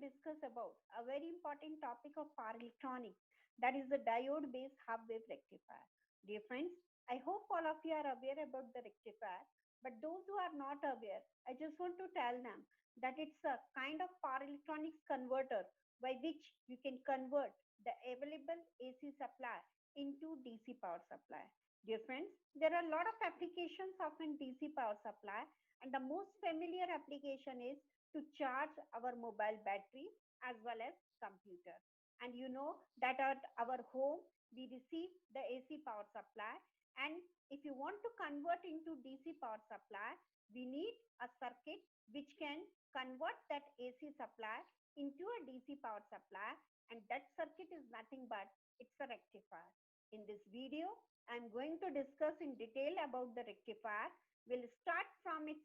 discuss about a very important topic of power electronics, that is the diode-based half-wave rectifier. Dear friends, I hope all of you are aware about the rectifier, but those who are not aware, I just want to tell them that it's a kind of power electronics converter by which you can convert the available AC supply into DC power supply. Dear friends, there are a lot of applications of an DC power supply, and the most familiar application is to charge our mobile battery as well as computer. And you know that at our home we receive the AC power supply, and if you want to convert into DC power supply, we need a circuit which can convert that AC supply into a DC power supply, and that circuit is nothing but it's a rectifier. In this video, I'm going to discuss in detail about the rectifier. We'll start from its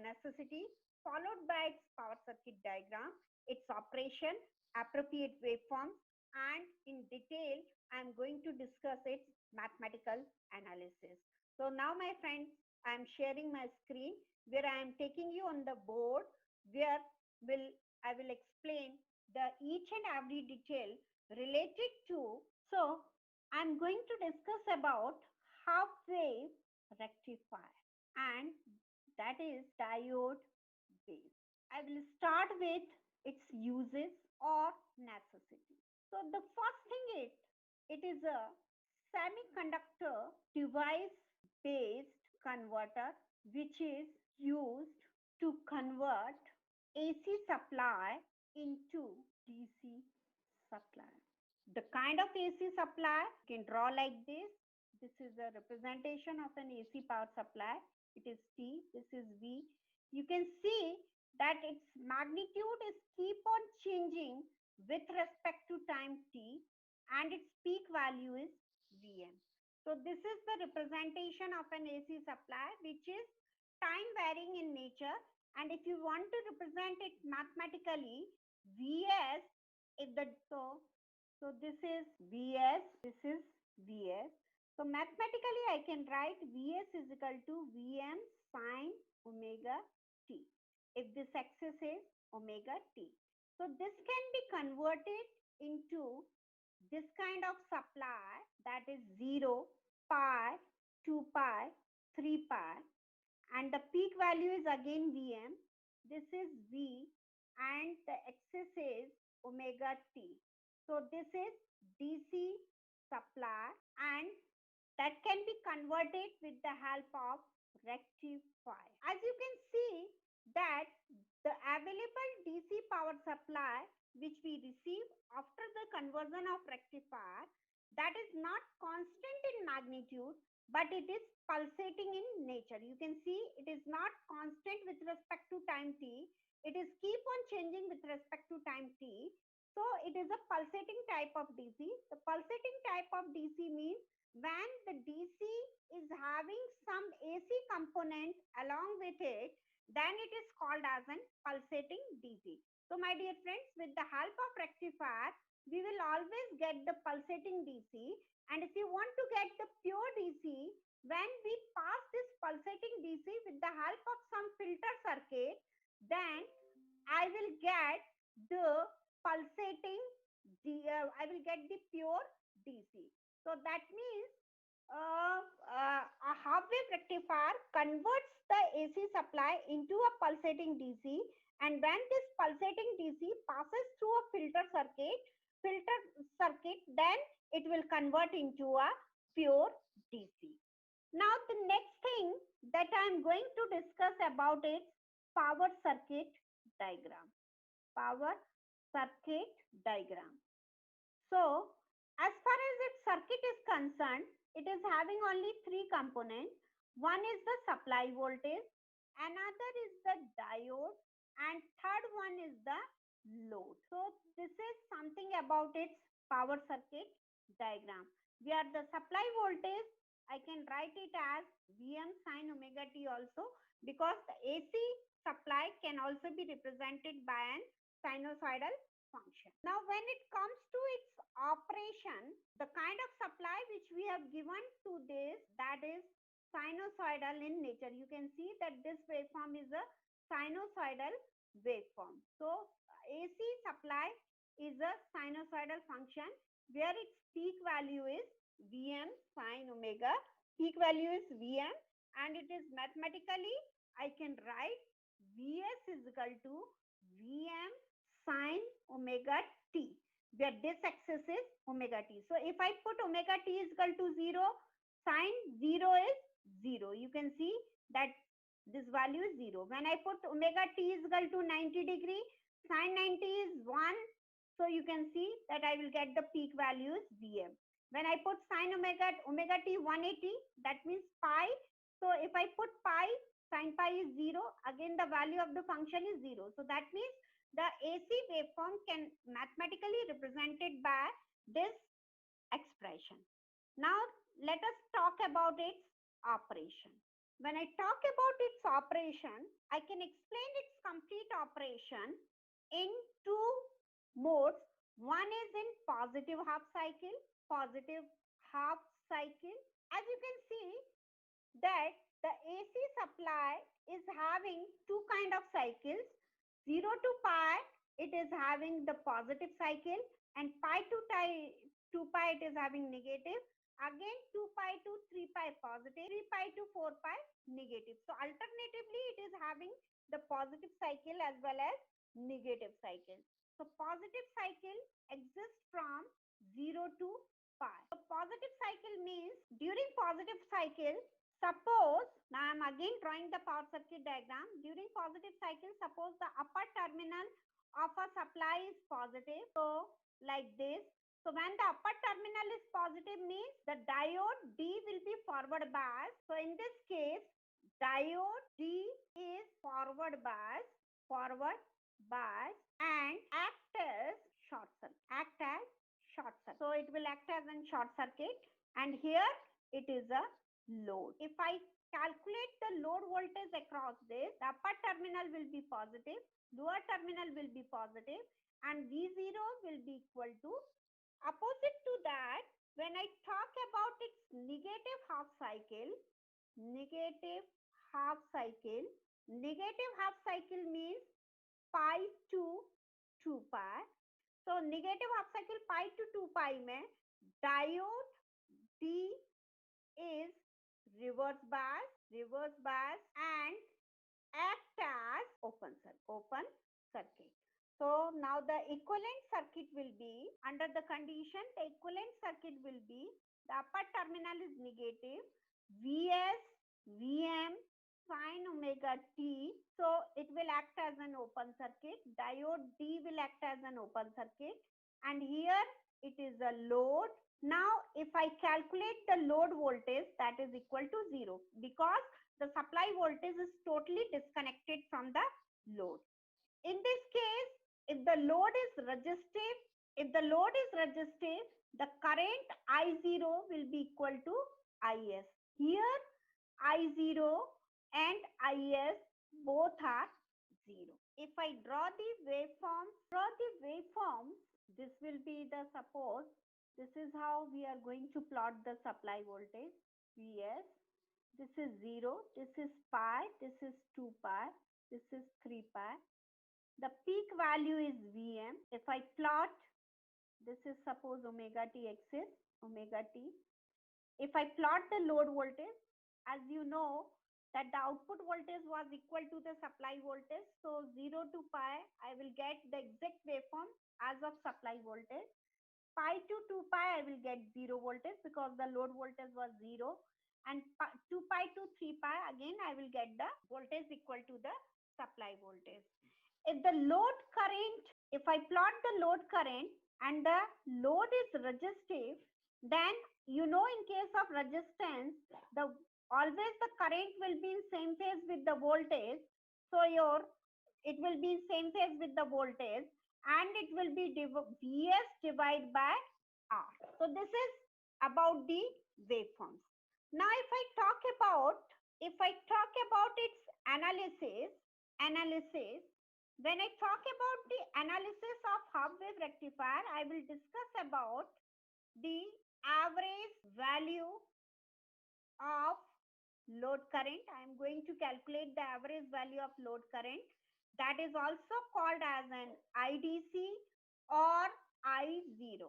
necessity, followed by its power circuit diagram, its operation, appropriate waveforms, and in detail, I'm going to discuss its mathematical analysis. So now, my friends, I'm sharing my screen where I am taking you on the board where I will explain the each and every detail related to. So I'm going to discuss about half wave rectifier, and that is diode based. I will start with its uses or necessity. So the first thing is it is a semiconductor device based converter which is used to convert AC supply into DC supply. The kind of AC supply you can draw like this. This is a representation of an AC power supply. It is T, this is V. You can see that its magnitude is keep on changing with respect to time T, and its peak value is Vm. So this is the representation of an AC supply which is time varying in nature, and if you want to represent it mathematically, Vs, if the so this is Vs, this is Vs. So mathematically I can write Vs is equal to Vm sine omega t, if this axis is omega t. So this can be converted into this kind of supply, that is 0, pi, 2 pi, 3 pi, and the peak value is again Vm. This is V, and the axis is omega t. So this is DC supply, and that can be converted with the help of rectifier. As you can see that the available DC power supply which we receive after the conversion of rectifier, that is not constant in magnitude, but it is pulsating in nature. You can see it is not constant with respect to time t. It is keep on changing with respect to time t. So it is a pulsating type of DC. The pulsating type of DC means when the DC is having some AC component along with it, then it is called as an pulsating DC. So my dear friends, with the help of rectifier, we will always get the pulsating DC. And if you want to get the pure DC, when we pass this pulsating DC with the help of some filter circuit, then I will get the pulsating, I will get the pure DC. So that means a half wave rectifier converts the AC supply into a pulsating DC, and when this pulsating DC passes through a filter circuit, then it will convert into a pure DC. Now the next thing that I am going to discuss about is power circuit diagram. Power circuit diagram. So as far as its circuit is concerned, it is having only three components. One is the supply voltage, another is the diode, and third one is the load. So this is something about its power circuit diagram, where the supply voltage, I can write it as Vm sine omega t also, because the AC supply can also be represented by an sinusoidal function. Now when it comes to its operation, the kind of supply which we have given to this, that is sinusoidal in nature. You can see that this waveform is a sinusoidal waveform. So AC supply is a sinusoidal function where its peak value is Vm sine omega. Peak value is Vm, and it is mathematically I can write Vs is equal to Vm sine omega t, where this axis is omega t. So if I put omega t is equal to 0, sine 0 is 0. You can see that this value is 0. When I put omega t is equal to 90 degree, sine 90 is 1. So you can see that I will get the peak value is Vm. When I put sine omega t 180, that means pi. So if I put pi, sine pi is 0. Again, the value of the function is 0. So that means the AC waveform can mathematically represented by this expression. Now let us talk about its operation. When I talk about its operation, I can explain its complete operation in two modes. One is in positive half cycle, positive half cycle. As you can see that the AC supply is having two kind of cycles. 0 to pi, it is having the positive cycle, and pi to 2 pi, it is having negative. Again, 2 pi to 3 pi positive, 3 pi to 4 pi negative. So alternatively, it is having the positive cycle as well as negative cycle. So positive cycle exists from 0 to pi. So positive cycle means during positive cycle, suppose, now I am again drawing the power circuit diagram. During positive cycle, suppose the upper terminal of a supply is positive. So like this. So when the upper terminal is positive means the diode D will be forward bias. So in this case, diode D is forward bias and act as short circuit. So it will act as a short circuit, and here it is a load. If I calculate the load voltage across this, the upper terminal will be positive, lower terminal will be positive, and V0 will be equal to, opposite to that, when I talk about its negative half cycle means pi to 2 pi. So negative half cycle pi to 2 pi mein diode D is reverse bias and act as open circuit. So now the equivalent circuit will be, under the condition, the equivalent circuit will be, the upper terminal is negative, Vs, Vm, sine omega t. So it will act as an open circuit. Diode D will act as an open circuit. And here it is a load. Now if I calculate the load voltage, that is equal to 0, because the supply voltage is totally disconnected from the load. In this case, if the load is resistive, the current I0 will be equal to Is. Here I0 and Is both are 0. If I draw the waveform, this will be the, suppose, this is how we are going to plot the supply voltage, Vs. This is 0, this is pi, this is 2 pi, this is 3 pi. The peak value is Vm. If I plot, this is suppose omega t axis, omega t. If I plot the load voltage, as you know that the output voltage was equal to the supply voltage. So 0 to pi, I will get the exact waveform as of supply voltage. Pi to 2 pi, I will get 0 voltage because the load voltage was 0. And 2 pi to 3 pi, again I will get the voltage equal to the supply voltage. If the load current, if I plot the load current and the load is resistive, then you know in case of resistance, the always the current will be in same phase with the voltage. So it will be in same phase with the voltage, and it will be Vs divided by R. So this is about the waveforms. Now if I talk about its analysis, when I talk about the analysis of half wave rectifier, I will discuss about the average value of load current. I am going to calculate the average value of load current. That is also called as an IDC or I0.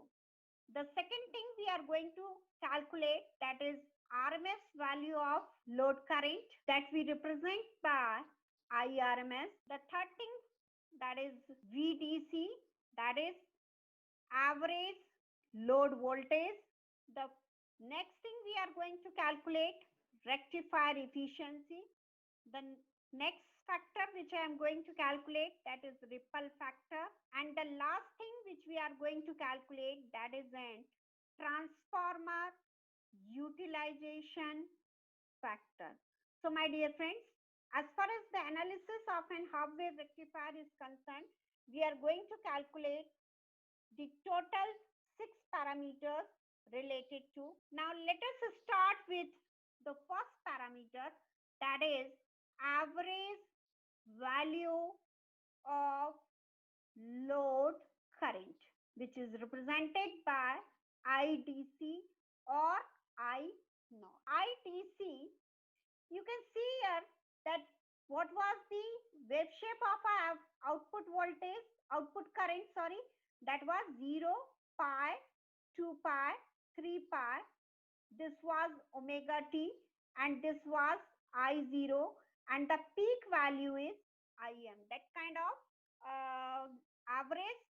The second thing we are going to calculate, that is RMS value of load current, that we represent by IRMS. The third thing, that is VDC, that is average load voltage. The next thing we are going to calculate rectifier efficiency. The next factor which I am going to calculate, that is ripple factor. And the last thing which we are going to calculate, that is an transformer utilization factor. So my dear friends, as far as the analysis of an half wave rectifier is concerned, we are going to calculate the total 6 parameters related to. Now let us start with the first parameter, that is average value of load current, which is represented by IDC or I naught. IDC, you can see here that what was the wave shape of our output voltage, output current, sorry, that was 0, pi, 2 pi, 3 pi. This was omega t and this was I0, and the peak value is Im. That kind of average,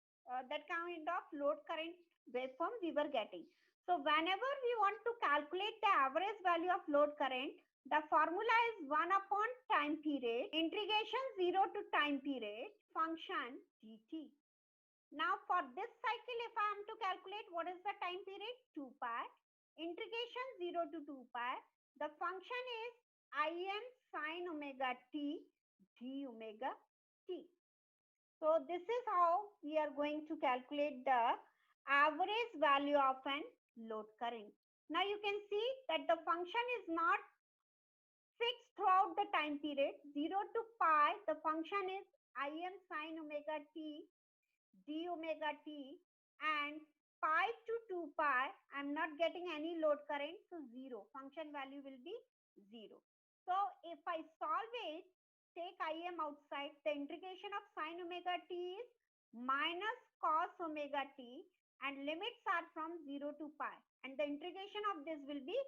that kind of load current waveform we were getting. So whenever we want to calculate the average value of load current, the formula is 1 upon time period, integration 0 to time period, function dt. Now for this cycle, if I am to calculate what is the time period, 2 pi, integration 0 to 2 pi, the function is Im sine omega t d omega t. So this is how we are going to calculate the average value of an load current. Now you can see that the function is not fixed throughout the time period. 0 to pi, the function is Im sine omega t d omega t, and pi to 2 pi, I am not getting any load current, so 0. Function value will be 0. So if I solve it, take Im outside, the integration of sine omega t is minus cos omega t, and limits are from 0 to pi, and the integration of this will be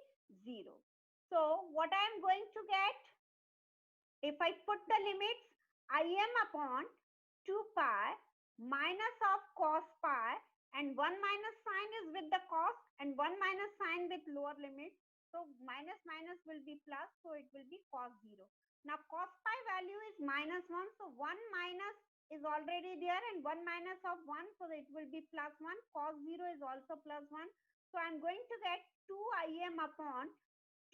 0. So what I am going to get, if I put the limits, Im upon 2 pi minus of cos pi, and 1 minus sign is with the cos and 1 minus sign with lower limit. So minus minus will be plus, so it will be cos 0. Now cos pi value is minus 1, so 1 minus is already there and 1 minus of 1, so it will be plus 1. Cos 0 is also plus 1. So I am going to get 2 Im upon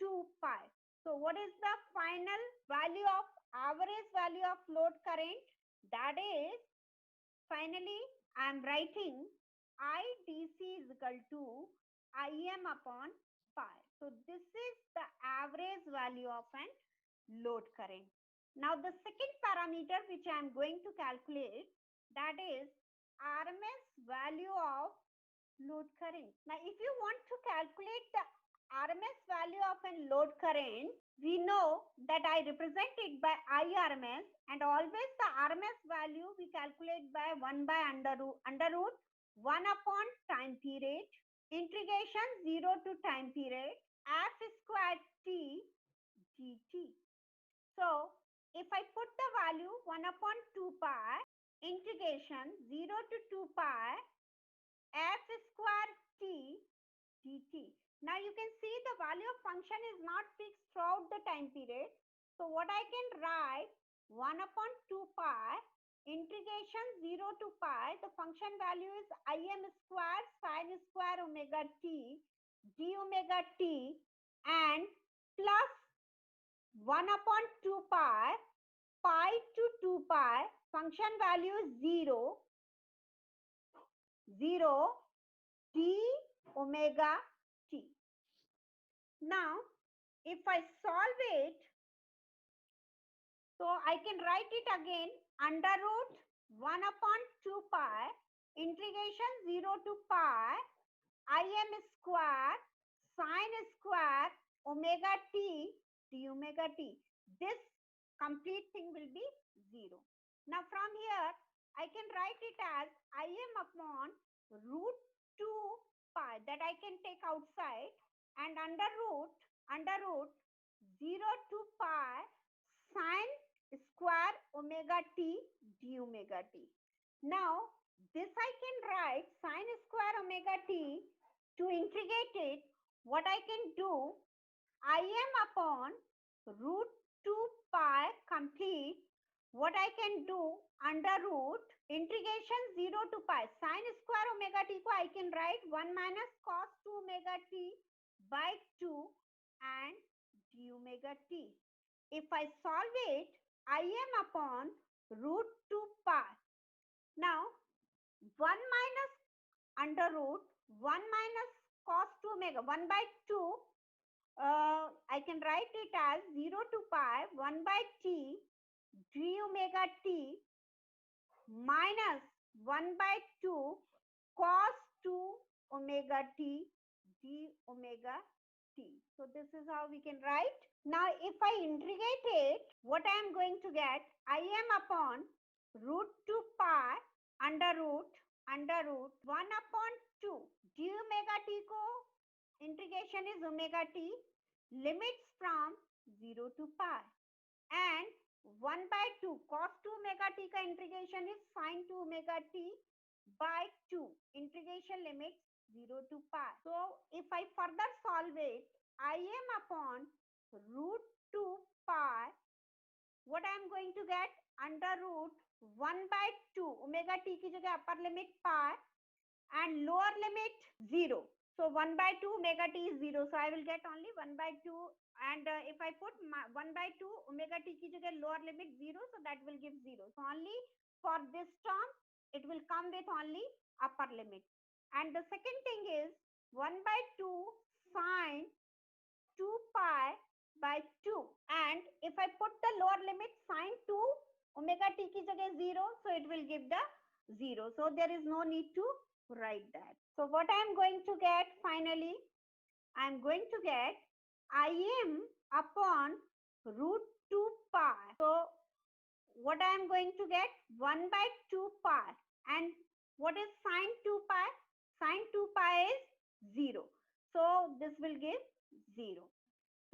2 pi. So what is the final value of average value of load current? That is, finally, I am writing IDC is equal to Im upon pi. So this is the average value of an load current. Now the second parameter which I am going to calculate, that is RMS value of load current. Now if you want to calculate the RMS value of a load current, we know that I represent it by IRMS, and always the RMS value we calculate by 1 by under root 1 upon time period, integration 0 to time period, f squared t dt. So if I put the value 1 upon 2 pi, integration 0 to 2 pi, f square t dt. Now you can see the value of function is not fixed throughout the time period. So what I can write, 1 upon 2 pi, integration 0 to pi, the function value is Im square sine square omega t d omega t, and plus 1 upon 2 pi, pi to 2 pi, function value is 0, 0 d omega t. Now, if I solve it, so I can write it again, under root 1 upon 2 pi, integration 0 to pi, Im square sine square omega t d omega t. This complete thing will be 0. Now from here, I can write it as Im upon root 2 pi that I can take outside, and under root 0 to pi sine square omega t d omega t. Now this I can write sine square omega t. To integrate it, what I can do, Im upon root 2 pi complete. What I can do, under root integration 0 to pi sine square omega t ko I can write 1 minus cos 2 omega t by 2 and d omega t. If I solve it, Im upon root 2 pi. Now 1 minus under root 1 minus cos 2 omega 1 by 2, I can write it as 0 to pi 1 by t d omega t minus 1 by 2 cos 2 omega t d omega t. So this is how we can write. Now if I integrate it, what I am going to get, Im upon root 2 pi under root 1 upon 2 d omega t ko integration is omega t, limits from 0 to pi, and 1 by 2 cos 2 omega t ka integration is sin 2 omega t by 2, integration limits 0 to pi. So if I further solve it, Im upon root 2 pi, what I am going to get, under root 1 by 2 omega t ki jagah upper limit pi and lower limit 0. So 1 by 2 omega t is 0. So I will get only 1 by 2, and if I put 1 by 2 omega t ki jagah lower limit 0, so that will give 0. So only for this term, it will come with only upper limit. And the second thing is 1 by 2 sine 2 pi by 2. And if I put the lower limit sine 2 omega t ki jagah 0, so it will give the 0. So there is no need to write that. So what I am going to get finally, I am going to get Im upon root 2 pi. So what I am going to get, 1 by 2 pi. And what is sine 2 pi? Sine 2 pi is 0. So this will give 0.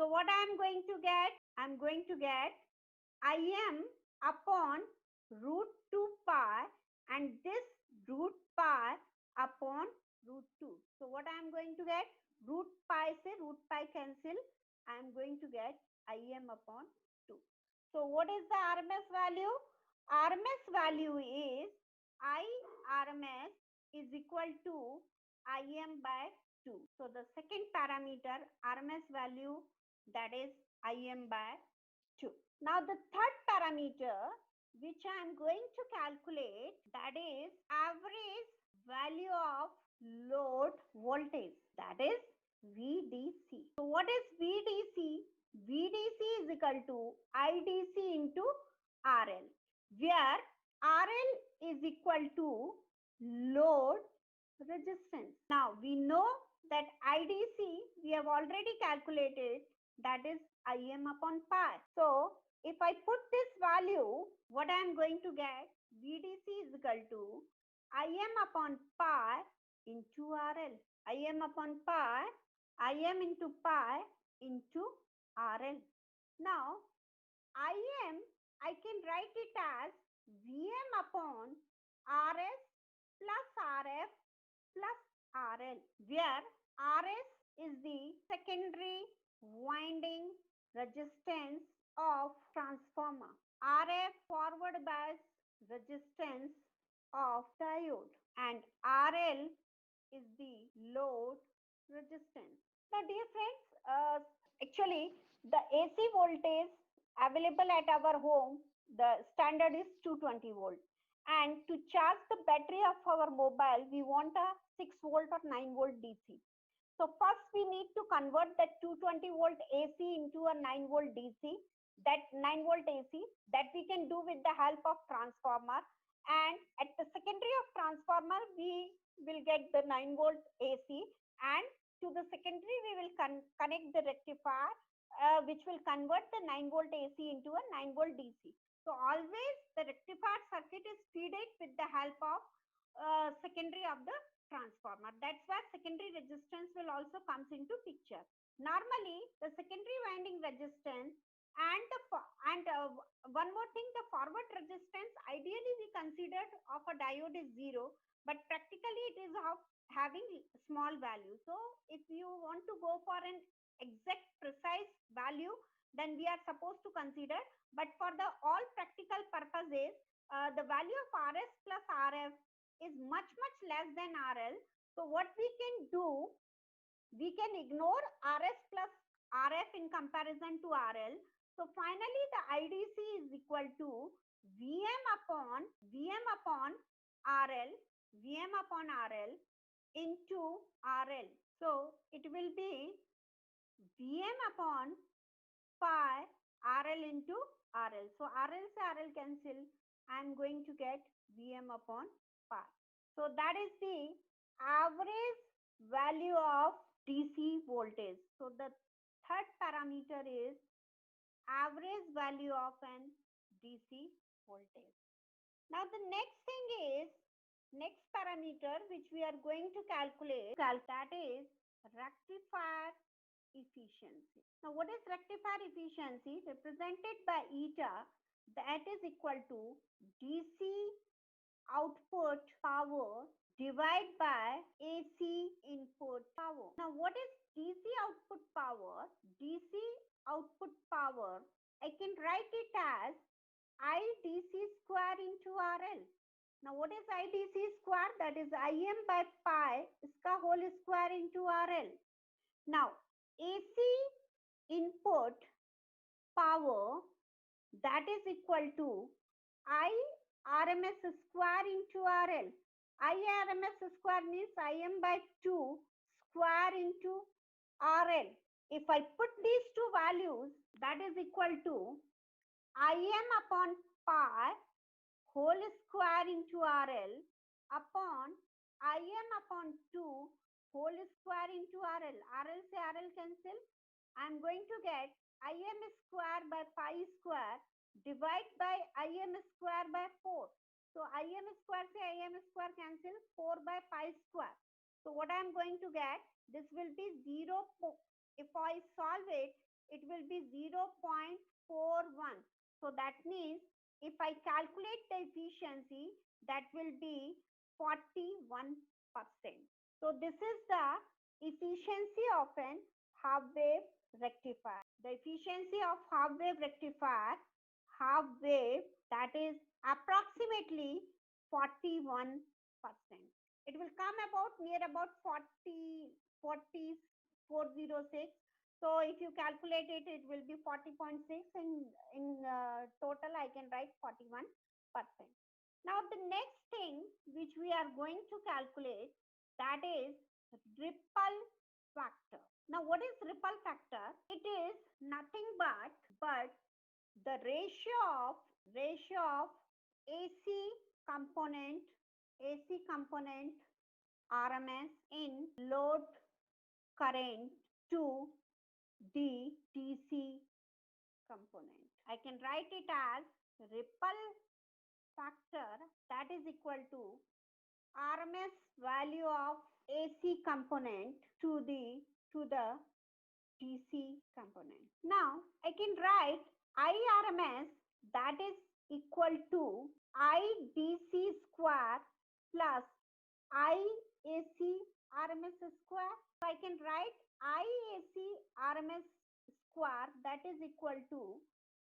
So what I am going to get, I am going to get Im upon root 2 pi, and this root pi upon root 2. So what I am going to get, root pi se root pi cancel, I am going to get Im upon 2. So what is the RMS value? RMS value is IRMS is equal to Im by 2. So the second parameter RMS value, that is Im by 2. Now the third parameter which I am going to calculate, that is average value of load voltage, that is VDC. So what is VDC? VDC is equal to IDC into RL, where RL is equal to load resistance. Now we know that IDC we have already calculated, that is Im upon pi. So if I put this value, what I am going to get, VDC is equal to Im upon pi into RL. Im upon pi, Im into pi into RL. Now Im, I can write it as Vm upon Rs plus Rf plus RL, where Rs is the secondary winding resistance of transformer, Rf forward bias resistance of diode, and RL is the load resistance. Now dear friends, actually the AC voltage available at our home, the standard is 220 volt, and to charge the battery of our mobile we want a 6 volt or 9 volt DC. So first we need to convert that 220 volt AC into a 9 volt DC, that 9 volt AC that we can do with the help of transformer, and at the secondary of transformer we will get the 9 volt AC, and to the secondary we will connect the rectifier which will convert the 9 volt AC into a 9 volt DC. So always the rectifier circuit is fed with the help of secondary of the transformer. That's where secondary resistance will also comes into picture. Normally, the secondary winding resistance and one more thing, the forward resistance ideally we considered of a diode is zero, but practically it is having small value. So if you want to go for an exact precise value, then we are supposed to consider. But for the all practical purposes, the value of RS plus RF is much less than RL. So what we can do, we can ignore RS plus RF in comparison to RL. So finally the IDC is equal to Vm upon RL, Vm upon RL into RL. So it will be Vm upon pi RL into RL. So RL se RL cancel. I am going to get Vm upon pi. So that is the average value of DC voltage. So the third parameter is average value of an DC voltage. Now the next thing is, next parameter which we are going to calculate, that is rectifier efficiency. Now what is rectifier efficiency? Represented by eta, that is equal to DC output power divided by AC input power. Now what is DC output power? DC output power, I can write it as IDC square into RL. Now what is IDC square? That is Im by pi iska whole square into RL. Now AC input power, that is equal to I RMS square into RL. I RMS square means Im by 2 square into RL. If I put these two values, that is equal to Im upon pi whole square into RL upon Im upon 2 whole square into RL. RL se RL cancel. I am going to get Im square by pi square divide by Im square by 4. So Im square se Im square cancel, 4 by pi square. So what I am going to get, this will be 0. If I solve it, it will be 0.41. So that means if I calculate the efficiency, that will be 41%. So this is the efficiency of an half wave rectifier. The efficiency of half wave rectifier, half wave, that is approximately 41%. It will come about near about 406. So if you calculate it, it will be 40.6, and in total I can write 41%. Now the next thing which we are going to calculate, that is ripple factor. Now what is ripple factor? It is nothing but the ratio of AC component RMS in load current to the DC component. I can write it as ripple factor, that is equal to RMS value of AC component to the DC component. Now I can write IRMS, that is equal to IDC square plus IAC RMS square. So I can write IAC RMS square, that is equal to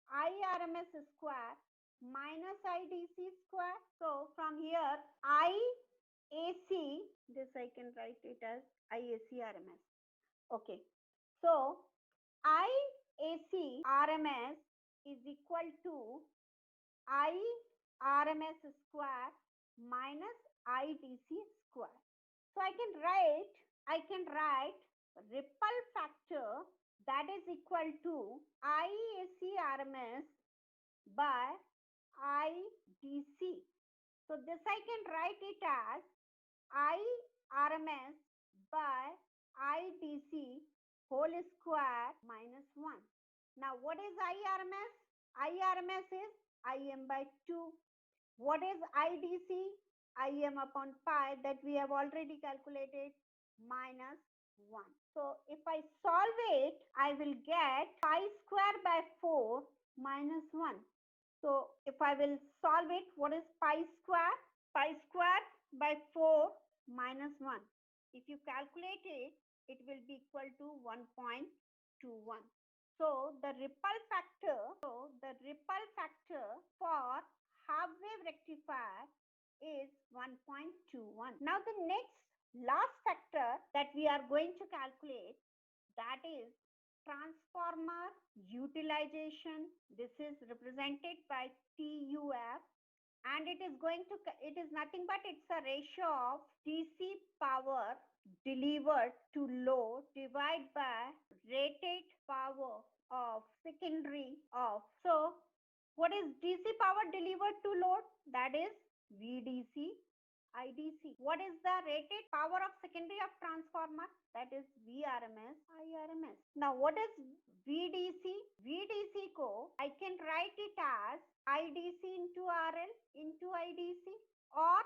IRMS square minus IDC square. So from here IAC, this I can write it as IAC RMS. Okay. So IAC RMS is equal to IRMS square minus IDC square. So I can write ripple factor, that is equal to IAC RMS by IDC. So this I can write it as IRMS by IDC whole square minus 1. Now what is IRMS? IRMS is Im by 2. What is IDC? Im upon pi that we have already calculated minus 1. So if I solve it, I will get pi square by 4 minus 1. So if I will solve it, what is pi square? Pi square by 4 minus 1. If you calculate it, it will be equal to 1.21. So the ripple factor for half wave rectifier is 1.21. Now the next last factor that we are going to calculate, that is transformer utilization. This is represented by TUF, and it is nothing but it's a ratio of DC power delivered to load divided by rated power of secondary of. So what is DC power delivered to load? That is VDC. IDC. What is the rated power of secondary of transformer? That is VRMS, IRMS. Now what is VDC? VDC को I can write it as IDC into RL into IDC or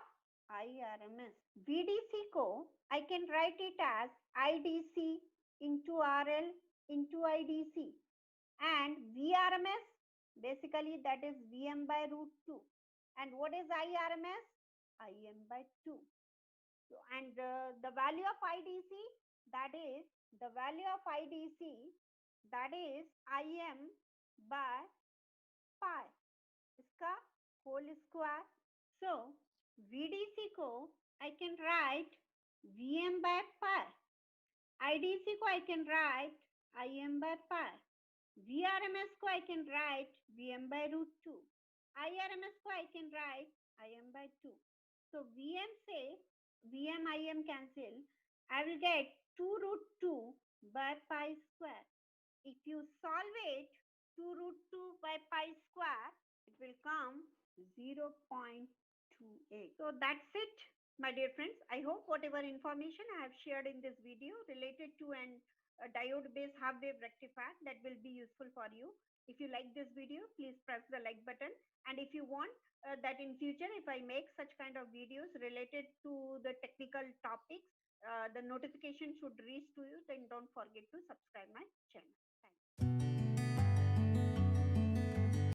IRMS. VDC को I can write it as IDC into RL into IDC, and VRMS basically that is Vm by root 2. And what is IRMS? Im by 2. So, and the value of IDC, that is the value of IDC, that is Im by pi, इसका whole square. So VDC को I can write Vm by pi, IDC को I can write Im by pi, VRMS को I can write Vm by root 2, IRMS को I can write Im by 2. So Vm से Vm Im cancel, I will get 2 root 2 by pi square. If you solve it, 2 root 2 by pi square, it will come 0.28. So that's it, my dear friends. I hope whatever information I have shared in this video related to a diode based half wave rectifier, that will be useful for you. If you like this video, please press the like button. And if you want that in future, if I make such kind of videos related to the technical topics, the notification should reach to you, then don't forget to subscribe my channel.